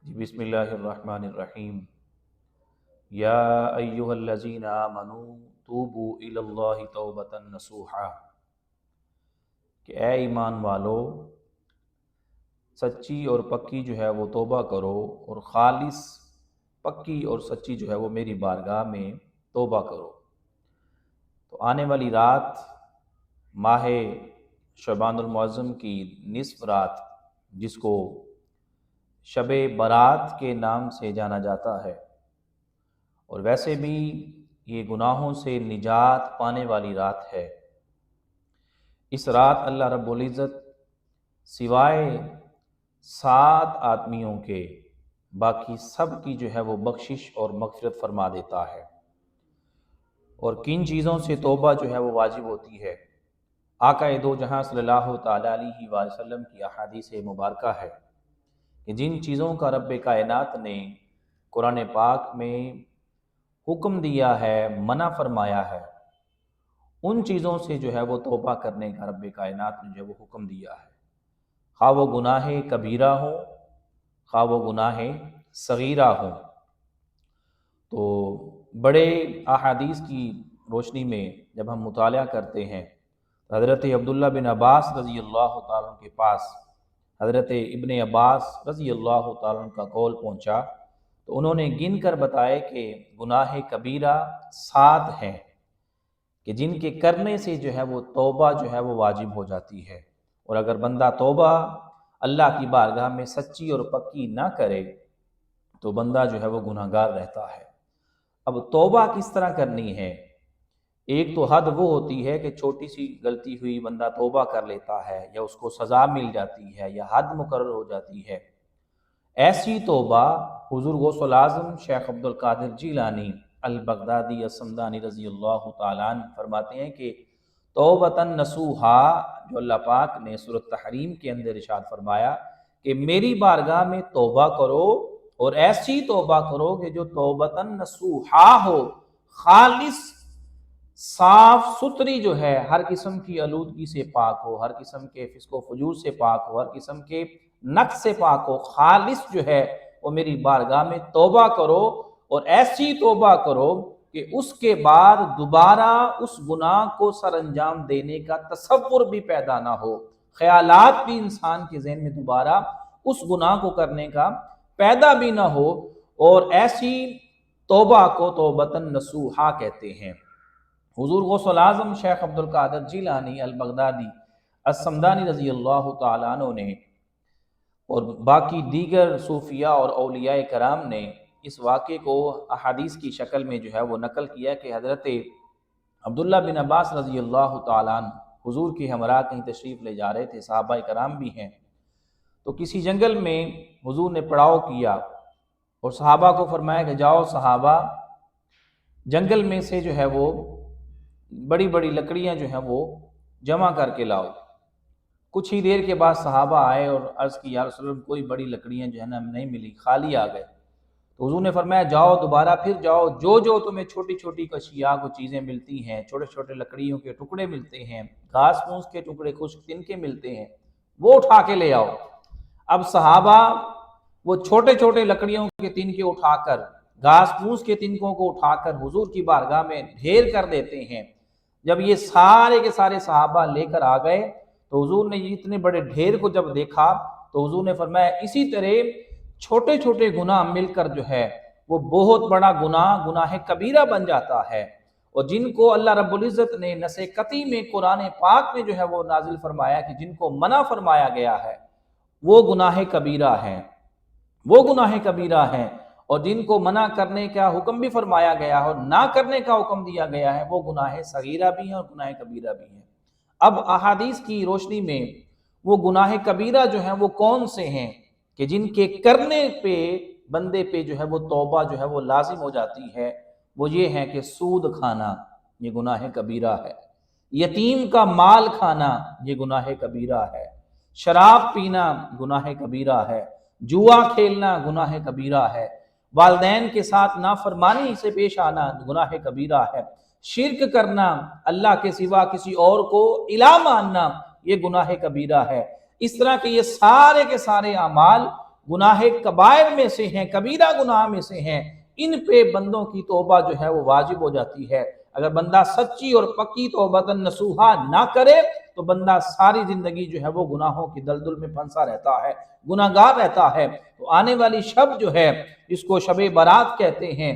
بسم اللہ الرحمن الرحیم۔ یا ایہا الذین آمنوا توبوا الی اللہ توبۃ نصوحا، کہ اے ایمان والو سچی اور پکی جو ہے وہ توبہ کرو، اور خالص پکی اور سچی جو ہے وہ میری بارگاہ میں توبہ کرو۔ تو آنے والی رات ماہ شعبان المعظم کی نصف رات، جس کو شب برات کے نام سے جانا جاتا ہے، اور ویسے بھی یہ گناہوں سے نجات پانے والی رات ہے۔ اس رات اللہ رب العزت سوائے 7 آدمیوں کے باقی سب کی جو ہے وہ بخشش اور مغفرت فرما دیتا ہے۔ اور کن چیزوں سے توبہ جو ہے وہ واجب ہوتی ہے؟ آقا دو جہاں صلی اللہ تعالیٰ علیہ وآلہ وسلم کی احادیث مبارکہ ہے کہ جن چیزوں کا رب کائنات نے قرآن پاک میں حکم دیا ہے، منع فرمایا ہے، ان چیزوں سے جو ہے وہ توبہ کرنے کا رب کائنات نے جو وہ حکم دیا ہے، خواہ وہ گناہ کبیرہ ہوں، خواہ وہ گناہ صغیرہ ہوں۔ تو بڑے احادیث کی روشنی میں جب ہم مطالعہ کرتے ہیں، حضرت عبداللہ بن عباس رضی اللہ تعالیٰ عنہ کے پاس حضرت ابن عباس رضی اللہ تعالیٰ عنہ کا قول پہنچا، تو انہوں نے گن کر بتائے کہ گناہ کبیرہ 7 ہیں کہ جن کے کرنے سے جو ہے وہ توبہ جو ہے وہ واجب ہو جاتی ہے۔ اور اگر بندہ توبہ اللہ کی بارگاہ میں سچی اور پکی نہ کرے تو بندہ جو ہے وہ گناہگار رہتا ہے۔ اب توبہ کس طرح کرنی ہے؟ ایک تو حد وہ ہوتی ہے کہ چھوٹی سی غلطی ہوئی بندہ توبہ کر لیتا ہے، یا اس کو سزا مل جاتی ہے، یا حد مقرر ہو جاتی ہے۔ ایسی توبہ حضور غوث الاعظم شیخ عبدالقادر جیلانی البغدادی الصمدانی رضی اللہ تعالیٰ عنہ فرماتے ہیں کہ توبۃ نصوحا، جو اللہ پاک نے سورۃ تحریم کے اندر ارشاد فرمایا کہ میری بارگاہ میں توبہ کرو، اور ایسی توبہ کرو کہ جو توبۃ نصوحا ہو، خالص صاف ستھری جو ہے، ہر قسم کی آلودگی سے پاک ہو، ہر قسم کے فسق و فجور سے پاک ہو، ہر قسم کے نقص سے پاک ہو، خالص جو ہے وہ میری بارگاہ میں توبہ کرو، اور ایسی توبہ کرو کہ اس کے بعد دوبارہ اس گناہ کو سر انجام دینے کا تصور بھی پیدا نہ ہو، خیالات بھی انسان کے ذہن میں دوبارہ اس گناہ کو کرنے کا پیدا بھی نہ ہو۔ اور ایسی توبہ کو توبۃ نصوحا کہتے ہیں۔ حضور غوث الاعظم شیخ عبدالقادر جیلانی البغدادی الصمدانی رضی اللہ تعالیٰ عنہ نے اور باقی دیگر صوفیاء اور اولیاء کرام نے اس واقعے کو احادیث کی شکل میں جو ہے وہ نقل کیا کہ حضرت عبداللہ بن عباس رضی اللہ تعالیٰ عنہ حضور کی ہمراہ کہیں تشریف لے جا رہے تھے، صحابہ کرام بھی ہیں، تو کسی جنگل میں حضور نے پڑاؤ کیا اور صحابہ کو فرمایا کہ جاؤ صحابہ، جنگل میں سے جو ہے وہ بڑی بڑی لکڑیاں جو ہیں وہ جمع کر کے لاؤ۔ کچھ ہی دیر کے بعد صحابہ آئے اور عرض کی یا رسول اللہ کوئی بڑی لکڑیاں جو ہے نا نہیں ملی، خالی آ گئے۔ تو حضور نے فرمایا جاؤ دوبارہ پھر جاؤ، جو تمہیں چھوٹی چھوٹی اشیاء کو چیزیں ملتی ہیں، چھوٹے چھوٹے لکڑیوں کے ٹکڑے ملتے ہیں، گھاس پھوس کے ٹکڑے، خشک تنکے ملتے ہیں، وہ اٹھا کے لے آؤ۔ اب صحابہ وہ چھوٹے چھوٹے لکڑیوں کے تنکے اٹھا کر، گھاس پھوس کے تنکوں کو اٹھا کر حضور کی بارگاہ میں ڈھیر کر دیتے ہیں۔ جب یہ سارے کے سارے صحابہ لے کر آ گئے تو حضور نے اتنے بڑے ڈھیر کو جب دیکھا تو حضور نے فرمایا اسی طرح چھوٹے چھوٹے گناہ مل کر جو ہے وہ بہت بڑا گناہ کبیرہ بن جاتا ہے، اور جن کو اللہ رب العزت نے نص قطعی میں قرآن پاک میں جو ہے وہ نازل فرمایا کہ جن کو منع فرمایا گیا ہے وہ گناہ کبیرہ ہیں، وہ گناہ کبیرہ ہیں، اور جن کو منع کرنے کا حکم بھی فرمایا گیا ہے اور نہ کرنے کا حکم دیا گیا ہے وہ گناہ صغیرہ بھی ہیں اور گناہ کبیرہ بھی ہیں۔ اب احادیث کی روشنی میں وہ گناہ کبیرہ جو ہیں وہ کون سے ہیں کہ جن کے کرنے پہ بندے پہ جو ہے وہ توبہ جو ہے وہ لازم ہو جاتی ہے؟ وہ یہ ہے کہ سود کھانا یہ گناہ کبیرہ ہے، یتیم کا مال کھانا یہ گناہ کبیرہ ہے، شراب پینا گناہ کبیرہ ہے، جوا کھیلنا گناہ کبیرہ ہے، والدین کے ساتھ نافرمانی سے پیش آنا گناہ کبیرہ ہے، شرک کرنا، اللہ کے سوا کسی اور کو الہ ماننا یہ گناہ کبیرہ ہے۔ اس طرح کے یہ سارے کے سارے اعمال گناہ کبائر میں سے ہیں، کبیرہ گناہ میں سے ہیں، ان پہ بندوں کی توبہ جو ہے وہ واجب ہو جاتی ہے۔ اگر بندہ سچی اور پکی توبۃ نصوحا نہ کرے تو بندہ ساری زندگی جو ہے وہ گناہوں کی دلدل میں پھنسا رہتا ہے، گناہ گار رہتا ہے۔ تو آنے والی شب جو ہے جس کو شب برات کہتے ہیں،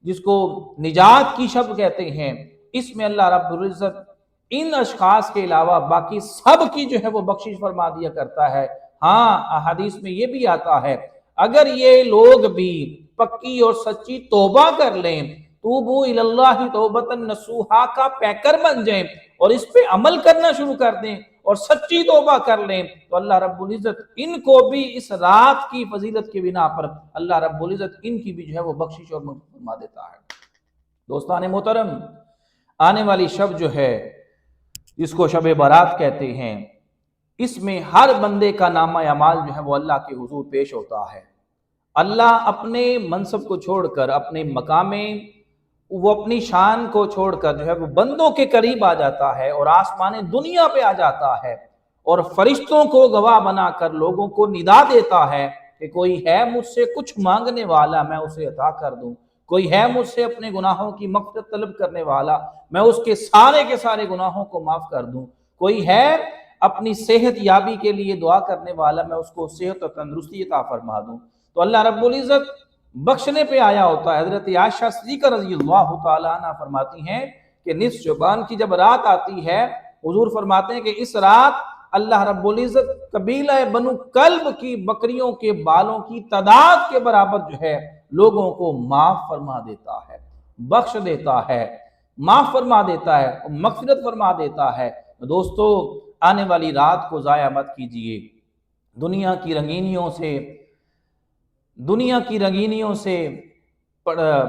جس کو نجات کی شب کہتے ہیں، اس میں اللہ رب العزت ان اشخاص کے علاوہ باقی سب کی جو ہے وہ بخشش فرما دیا کرتا ہے۔ ہاں احادیث میں یہ بھی آتا ہے اگر یہ لوگ بھی پکی اور سچی توبہ کر لیں، توبو اللہ توبۃ نصوحا کا پیکر بن جائیں اور اس پہ عمل کرنا شروع کر دیں اور سچی توبہ کر لیں، تو اللہ رب العزت ان کو بھی اس رات کی فضیلت کے بنا پر اللہ رب العزت ان کی بھی جو ہے وہ بخشش اور مغفرت فرما دیتا ہے۔ دوستان محترم، آنے والی شب جو ہے جس کو شب برات کہتے ہیں، اس میں ہر بندے کا نامہ اعمال جو ہے وہ اللہ کے حضور پیش ہوتا ہے۔ اللہ اپنے منصب کو چھوڑ کر، اپنے مقام، وہ اپنی شان کو چھوڑ کر جو ہے وہ بندوں کے قریب آ جاتا ہے اور آسمان دنیا پہ آ جاتا ہے اور فرشتوں کو گواہ بنا کر لوگوں کو ندا دیتا ہے کہ کوئی ہے مجھ سے کچھ مانگنے والا میں اسے عطا کر دوں، کوئی ہے مجھ سے اپنے گناہوں کی مغفرت طلب کرنے والا میں اس کے سارے گناہوں کو معاف کر دوں، کوئی ہے اپنی صحت یابی کے لیے دعا کرنے والا میں اس کو صحت و تندرستی عطا فرما دوں۔ تو اللہ رب العزت بخشنے پہ آیا ہوتا ہے۔ حضرت عائشہ صدیقہ رضی اللہ تعالیٰ عنہ فرماتی ہیں کہ نصف شعبان کی جب رات آتی ہے، حضور فرماتے ہیں کہ اس رات اللہ رب العزت قبیلہ بنو کلب کی بکریوں کے بالوں کی تعداد کے برابر جو ہے لوگوں کو معاف فرما دیتا ہے، بخش دیتا ہے، معاف فرما دیتا ہے، مغفرت فرما دیتا ہے۔ دوستو آنے والی رات کو ضائع مت کیجیے، دنیا کی رنگینیوں سے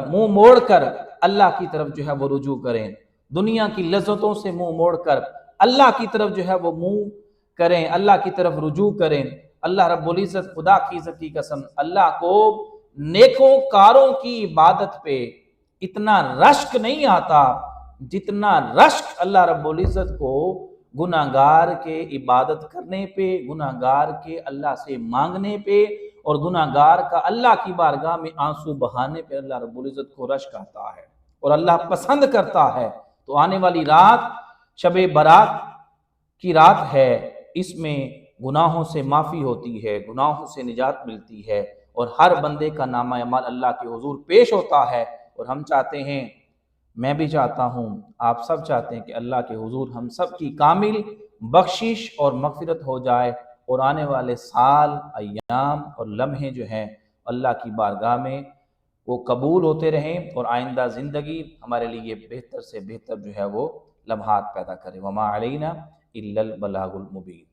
منہ موڑ کر اللہ کی طرف جو ہے وہ رجوع کریں، دنیا کی لذتوں سے منہ موڑ کر اللہ کی طرف جو ہے وہ منہ کریں، اللہ کی طرف رجوع کریں۔ اللہ رب العزت، خدا کی عزت کی قسم، اللہ کو نیکوں کاروں کی عبادت پہ اتنا رشک نہیں آتا جتنا رشک اللہ رب العزت کو گناہگار کے عبادت کرنے پہ، گناہگار کے اللہ سے مانگنے پہ اور گناہگار کا اللہ کی بارگاہ میں آنسو بہانے پہ اللہ رب العزت کو رشک آتا ہے اور اللہ پسند کرتا ہے۔ تو آنے والی رات شب برات کی رات ہے، اس میں گناہوں سے معافی ہوتی ہے، گناہوں سے نجات ملتی ہے اور ہر بندے کا نامہ اعمال اللہ کے حضور پیش ہوتا ہے۔ اور ہم چاہتے ہیں، میں بھی چاہتا ہوں، آپ سب چاہتے ہیں کہ اللہ کے حضور ہم سب کی کامل بخشش اور مغفرت ہو جائے اور آنے والے سال، ایام اور لمحے جو ہیں اللہ کی بارگاہ میں وہ قبول ہوتے رہیں اور آئندہ زندگی ہمارے لیے بہتر سے بہتر جو ہے وہ لمحات پیدا کرے۔ وما علینا الا البلاغ المبین۔